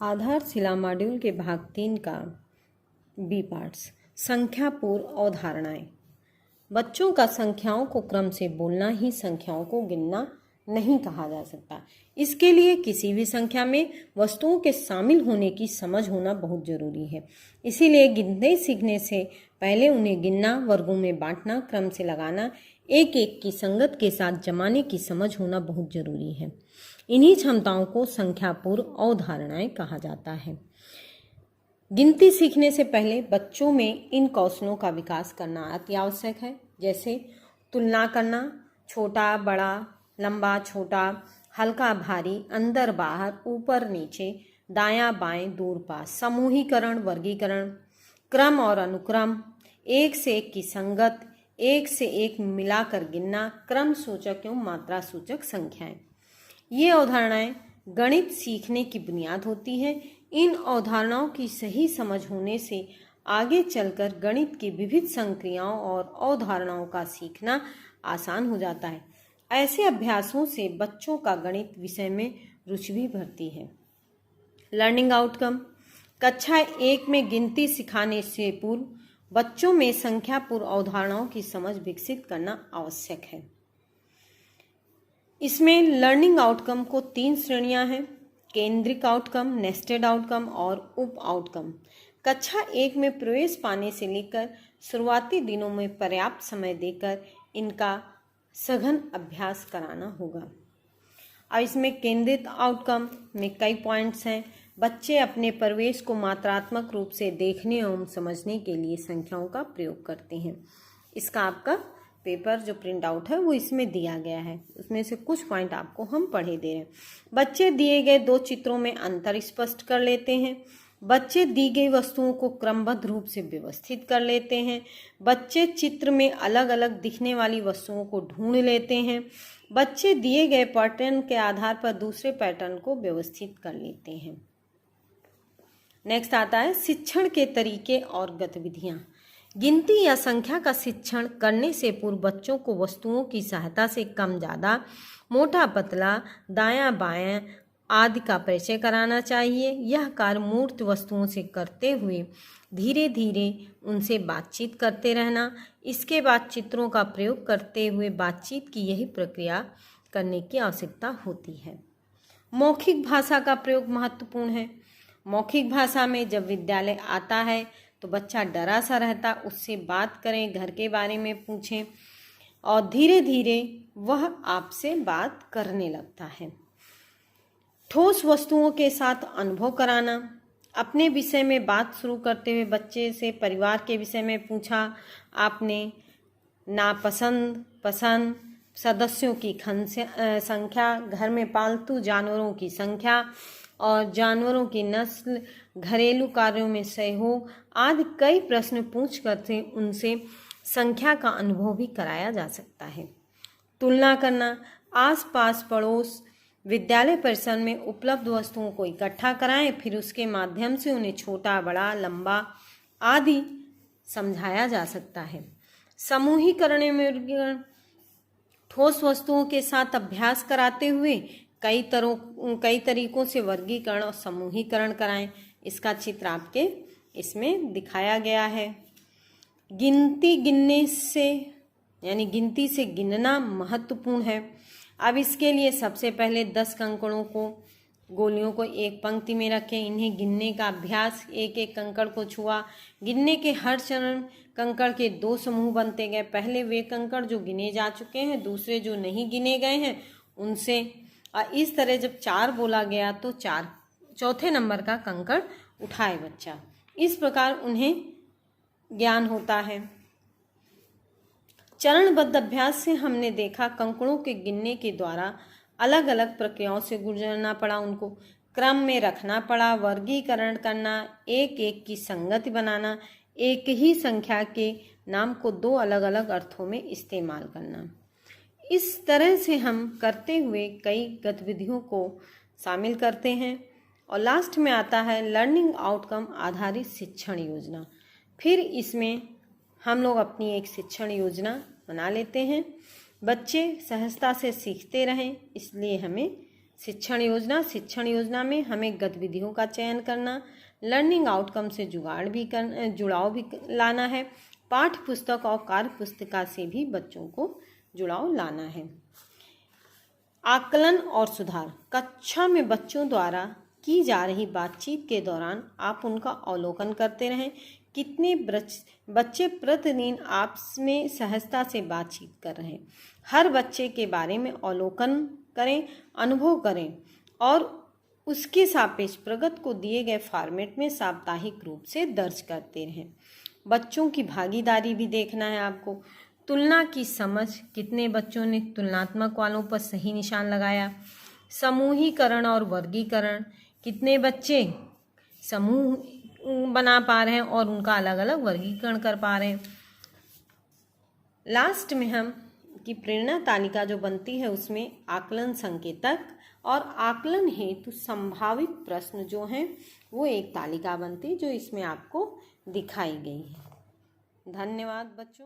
आधारशिला मॉड्यूल के भाग 3 का बी पार्ट्स संख्या पूर्व अवधारणाएं। बच्चों का संख्याओं को क्रम से बोलना ही संख्याओं को गिनना नहीं कहा जा सकता। इसके लिए किसी भी संख्या में वस्तुओं के शामिल होने की समझ होना बहुत जरूरी है। इसीलिए गिनते सीखने से पहले उन्हें गिनना, वर्गों में बांटना, क्रम से लगाना, एक एक की संगत के साथ जमाने की समझ होना बहुत जरूरी है। इन्हीं क्षमताओं को संख्या पूर्व अवधारणाएं कहा जाता है। गिनती सीखने से पहले बच्चों में इन कौशलों का विकास करना अति आवश्यक है, जैसे तुलना करना, छोटा बड़ा, लंबा छोटा, हल्का भारी, अंदर बाहर, ऊपर नीचे, दायां बाएं, दूर पास, समूहीकरण, वर्गीकरण, क्रम और अनुक्रम, एक से एक की संगत, एक से एक मिलाकर गिनना, क्रम सूचक एवं मात्रा सूचक संख्याएं। ये अवधारणाएं गणित सीखने की बुनियाद होती हैं। इन अवधारणाओं की सही समझ होने से आगे चलकर गणित की विविध संक्रियाओं और अवधारणाओं का सीखना आसान हो जाता है। ऐसे अभ्यासों से बच्चों का गणित विषय में रुचि भी बढ़ती है। Learning outcome. कक्षा 1 में गिनती सिखाने से पूर्व बच्चों में संख्या पूर्व अवधारणाओं की समझ विकसित करना आवश्यक है। इसमें लर्निंग आउटकम को 3 श्रेणियां हैं: केंद्रित आउटकम, नेस्टेड आउटकम और उप आउटकम। कक्षा 1 में प्रवेश पाने से लेकर शुरुआती दिनों में पर्याप्त समय देकर इनका सघन अभ्यास कराना होगा। अब इसमें केंद्रित आउटकम में कई पॉइंट्स हैं। बच्चे अपने प्रवेश को मात्रात्मक रूप से देखने एवं समझने के लिए संख्याओं का प्रयोग करते हैं। इसका आपका पेपर जो प्रिंट आउट है वो इसमें दिया गया है। उसमें से कुछ पॉइंट आपको हम पढ़े दे रहे हैं। बच्चे दिए गए 2 चित्रों में अंतर स्पष्ट कर लेते हैं। बच्चे दी गई वस्तुओं को क्रमबद्ध रूप से व्यवस्थित कर लेते हैं। बच्चे चित्र में अलग अलग दिखने वाली वस्तुओं को ढूंढ लेते हैं। बच्चे दिए गए पैटर्न के आधार पर दूसरे पैटर्न को व्यवस्थित कर लेते हैं। नेक्स्ट आता है शिक्षण के तरीके और गतिविधियां। गिनती या संख्या का शिक्षण करने से पूर्व बच्चों को वस्तुओं की सहायता से कम ज़्यादा, मोटा पतला, दायां बायां आदि का परिचय कराना चाहिए। यह कार्य मूर्त वस्तुओं से करते हुए धीरे धीरे उनसे बातचीत करते रहना। इसके बाद चित्रों का प्रयोग करते हुए बातचीत की यही प्रक्रिया करने की आवश्यकता होती है। मौखिक भाषा का प्रयोग महत्वपूर्ण है। मौखिक भाषा में जब विद्यालय आता है तो बच्चा डरा सा रहता, उससे बात करें, घर के बारे में पूछें और धीरे धीरे वह आपसे बात करने लगता है। ठोस वस्तुओं के साथ अनुभव कराना। अपने विषय में बात शुरू करते हुए बच्चे से परिवार के विषय में पूछा। आपने नापसंद, पसंद, सदस्यों की संख्या, घर में पालतू जानवरों की संख्या और जानवरों की नस्ल, घरेलू कार्यों में सहयोग आदि कई प्रश्न पूछ करके उनसे संख्या का अनुभव भी कराया जा सकता है। तुलना करना। आसपास पड़ोस विद्यालय परिसर में उपलब्ध वस्तुओं को इकट्ठा कराएं, फिर उसके माध्यम से उन्हें छोटा बड़ा लंबा आदि समझाया जा सकता है। समूहीकरण में ठोस वस्तुओं के साथ अभ्यास कराते हुए कई तरीकों से वर्गीकरण और समूहीकरण कराएं। इसका चित्र आपके इसमें दिखाया गया है। गिनती से गिनना महत्वपूर्ण है। अब इसके लिए सबसे पहले 10 कंकड़ों को, गोलियों को एक पंक्ति में रखें। इन्हें गिनने का अभ्यास, एक एक कंकड़ को छुआ। गिनने के हर चरण कंकड़ के 2 समूह बनते गए। पहले वे कंकड़ जो गिने जा चुके हैं, दूसरे जो नहीं गिने गए हैं उनसे, और इस तरह जब 4 बोला गया तो चौथे नंबर का कंकड़ उठाए बच्चा। इस प्रकार उन्हें ज्ञान होता है। चरणबद्ध अभ्यास से हमने देखा कंकड़ों के गिनने के द्वारा अलग अलग प्रक्रियाओं से गुजरना पड़ा, उनको क्रम में रखना पड़ा, वर्गीकरण करना, एक एक की संगति बनाना, एक ही संख्या के नाम को 2 अलग अलग अर्थों में इस्तेमाल करना। इस तरह से हम करते हुए कई गतिविधियों को शामिल करते हैं। और लास्ट में आता है लर्निंग आउटकम आधारित शिक्षण योजना। फिर इसमें हम लोग अपनी एक शिक्षण योजना बना लेते हैं। बच्चे सहजता से सीखते रहें, इसलिए हमें शिक्षण योजना में हमें गतिविधियों का चयन करना, लर्निंग आउटकम से जुड़ाव भी लाना है। पाठ्य पुस्तक और कार्य पुस्तिका से भी बच्चों को जुड़ाव लाना है। आकलन और सुधार। कक्षा में बच्चों द्वारा की जा रही बातचीत के दौरान आप उनका अवलोकन करते रहें। कितने बच्चे प्रतिदिन आपस में सहजता से बातचीत कर रहे हैं। हर बच्चे के बारे में अवलोकन करें, अनुभव करें और उसके सापेक्ष प्रगति को दिए गए फॉर्मेट में साप्ताहिक रूप से दर्ज करते रहें। बच्चों की भागीदारी भी देखना है आपको। तुलना की समझ, कितने बच्चों ने तुलनात्मक वालों पर सही निशान लगाया। समूहीकरण और वर्गीकरण, कितने बच्चे समूह बना पा रहे हैं और उनका अलग अलग वर्गीकरण कर पा रहे हैं। लास्ट में हम की प्रेरणा तालिका जो बनती है उसमें आकलन संकेतक और आकलन हेतु संभावित प्रश्न जो हैं वो एक तालिका बनती जो इसमें आपको दिखाई गई है। धन्यवाद बच्चों।